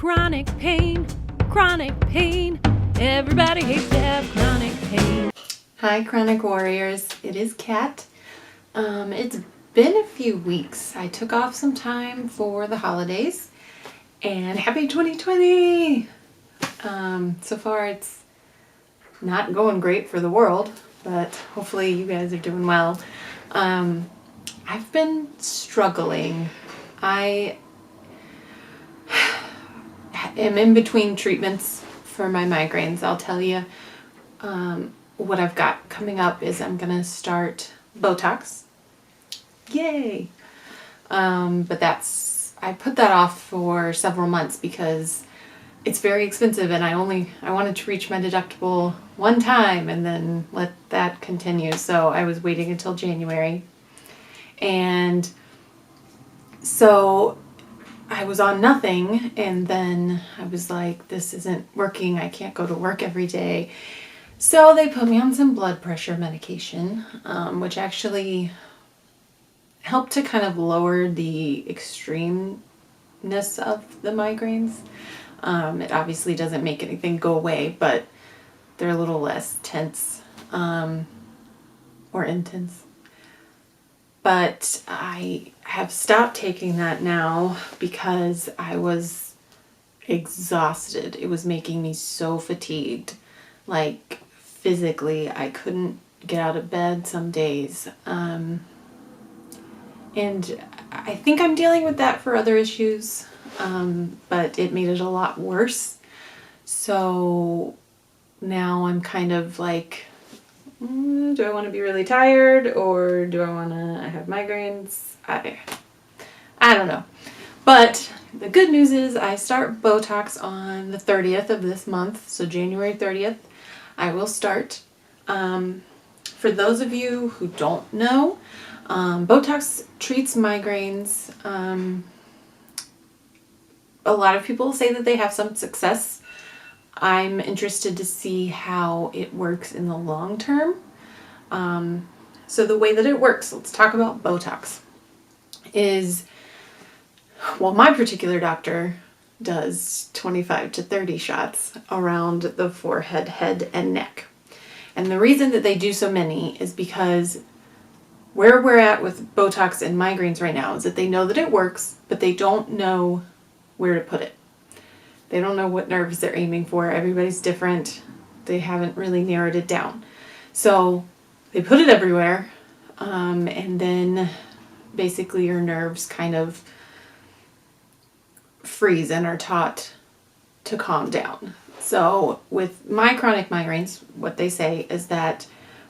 Chronic pain, chronic pain. Everybody hates to have chronic pain. Hi, Chronic Warriors. It is Kat. It's been a few weeks. I took off some time for the holidays, and happy 2020! So far, it's not going great for the world, but hopefully you guys are doing well. I've been struggling. I am in between treatments for my migraines. I'll tell you what I've got coming up is I'm gonna start Botox. Yay! But I put that off for several months because it's very expensive, and I wanted to reach my deductible one time and then let that continue. So I was waiting until January, and so I was on nothing, and then I was like, this isn't working. I can't go to work every day. So they put me on some blood pressure medication, which actually helped to kind of lower the extremeness of the migraines. It obviously doesn't make anything go away, but they're a little less tense or intense. But I have stopped taking that now because I was exhausted. It was making me so fatigued. Like physically, I couldn't get out of bed some days. And I think I'm dealing with that for other issues, but it made it a lot worse. So now I'm kind of like, do I want to be really tired, or do I have migraines? I don't know. But the good news is I start Botox on the 30th of this month, so January 30th I will start. For those of you who don't know, Botox treats migraines. A lot of people say that they have some success. I'm interested to see how it works in the long term. So the way that it works, let's talk about Botox, is, well, my particular doctor does 25 to 30 shots around the forehead, head, and neck. And the reason that they do so many is because where we're at with Botox and migraines right now is that they know that it works, but they don't know where to put it. They don't know what nerves they're aiming for. Everybody's different. They haven't really narrowed it down. So they put it everywhere, and then basically your nerves kind of freeze and are taught to calm down. So with my chronic migraines, what they say is that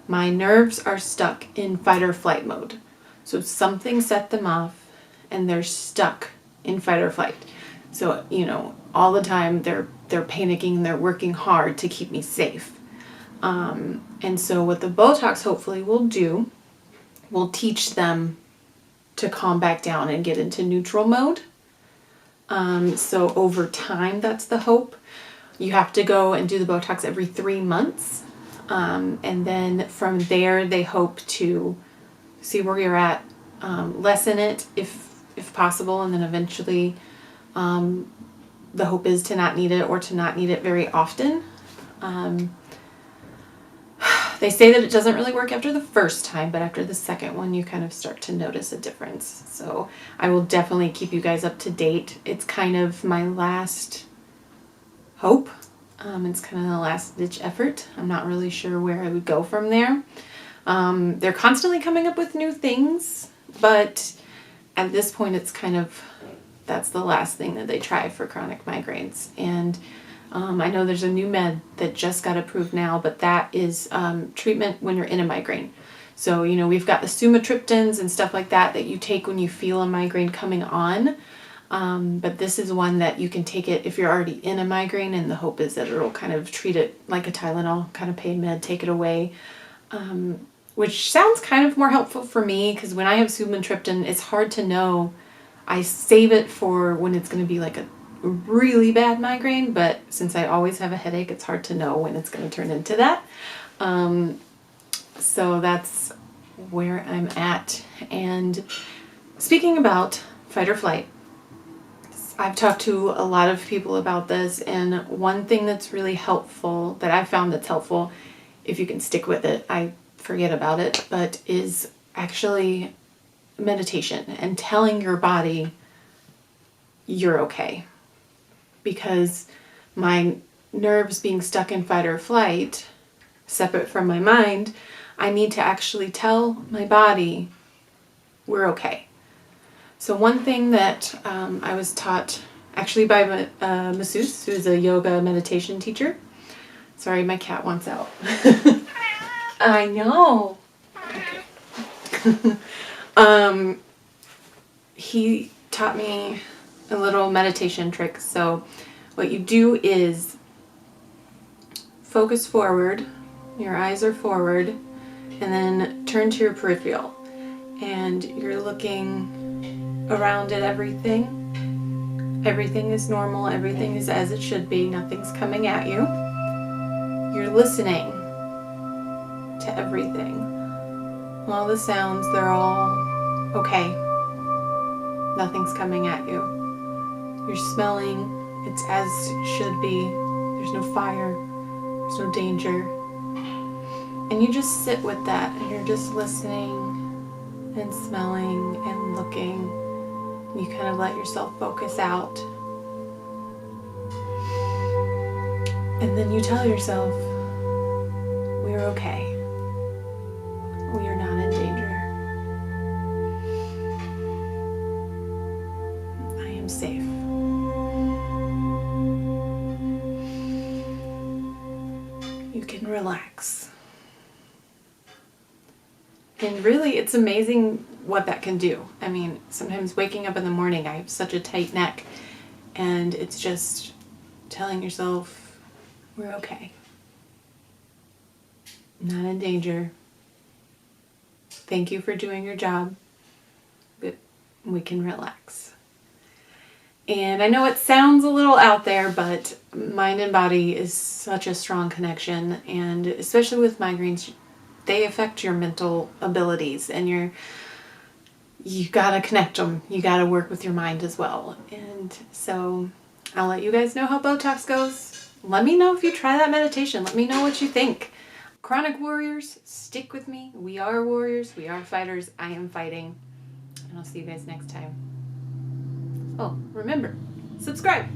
my nerves are stuck in fight or flight mode. So something set them off and they're stuck in fight or flight. So, all the time they're panicking, they're working hard to keep me safe. And so what the Botox hopefully will teach them to calm back down and get into neutral mode. So over time, that's the hope. You have to go and do the Botox every 3 months. And then from there, they hope to see where you're at, lessen it if possible, and then eventually the hope is to not need it, or to not need it very often. They say that it doesn't really work after the first time, but after the second one, you kind of start to notice a difference. So I will definitely keep you guys up to date. It's kind of my last hope. It's kind of the last ditch effort. I'm not really sure where I would go from there. They're constantly coming up with new things, but at this point it's kind of, that's the last thing that they try for chronic migraines. And I know there's a new med that just got approved now, but that is treatment when you're in a migraine. So, we've got the sumatriptans and stuff like that you take when you feel a migraine coming on. But this is one that you can take it if you're already in a migraine, and the hope is that it'll kind of treat it like a Tylenol, kind of pain med, take it away. Which sounds kind of more helpful for me, because when I have sumatriptan, it's hard to know. I save it for when it's going to be like a really bad migraine, but since I always have a headache, it's hard to know when it's going to turn into that. So that's where I'm at. And speaking about fight or flight, I've talked to a lot of people about this, and one thing that's really helpful, that I found that's helpful, if you can stick with it, I forget about it, but is actually meditation and telling your body you're okay. Because my nerves being stuck in fight or flight, separate from my mind, I need to actually tell my body we're okay. So one thing that I was taught actually by a masseuse, who's a yoga meditation teacher. Sorry, my cat wants out. I know. Okay. He taught me a little meditation trick. So what you do is focus forward, your eyes are forward, and then turn to your peripheral. And you're looking around at everything. Everything is normal, everything is as it should be, nothing's coming at you. You're listening to everything. All the sounds, they're all okay. Nothing's coming at you. You're smelling, it's as it should be. There's no fire, there's no danger. And you just sit with that, and you're just listening and smelling and looking. You kind of let yourself focus out. And then you tell yourself, we're okay. We are not in danger. I am safe. You can relax. And really, it's amazing what that can do. I mean, sometimes waking up in the morning, I have such a tight neck, and it's just telling yourself, we're okay. Not in danger. Thank you for doing your job, but we can relax. And I know it sounds a little out there, but mind and body is such a strong connection, and especially with migraines, they affect your mental abilities, and you gotta connect them. You gotta work with your mind as well. And so I'll let you guys know how Botox goes. Let me know if you try that meditation. Let me know what you think. Chronic warriors, stick with me. We are warriors. We are fighters. I am fighting. And I'll see you guys next time. Oh, remember, subscribe.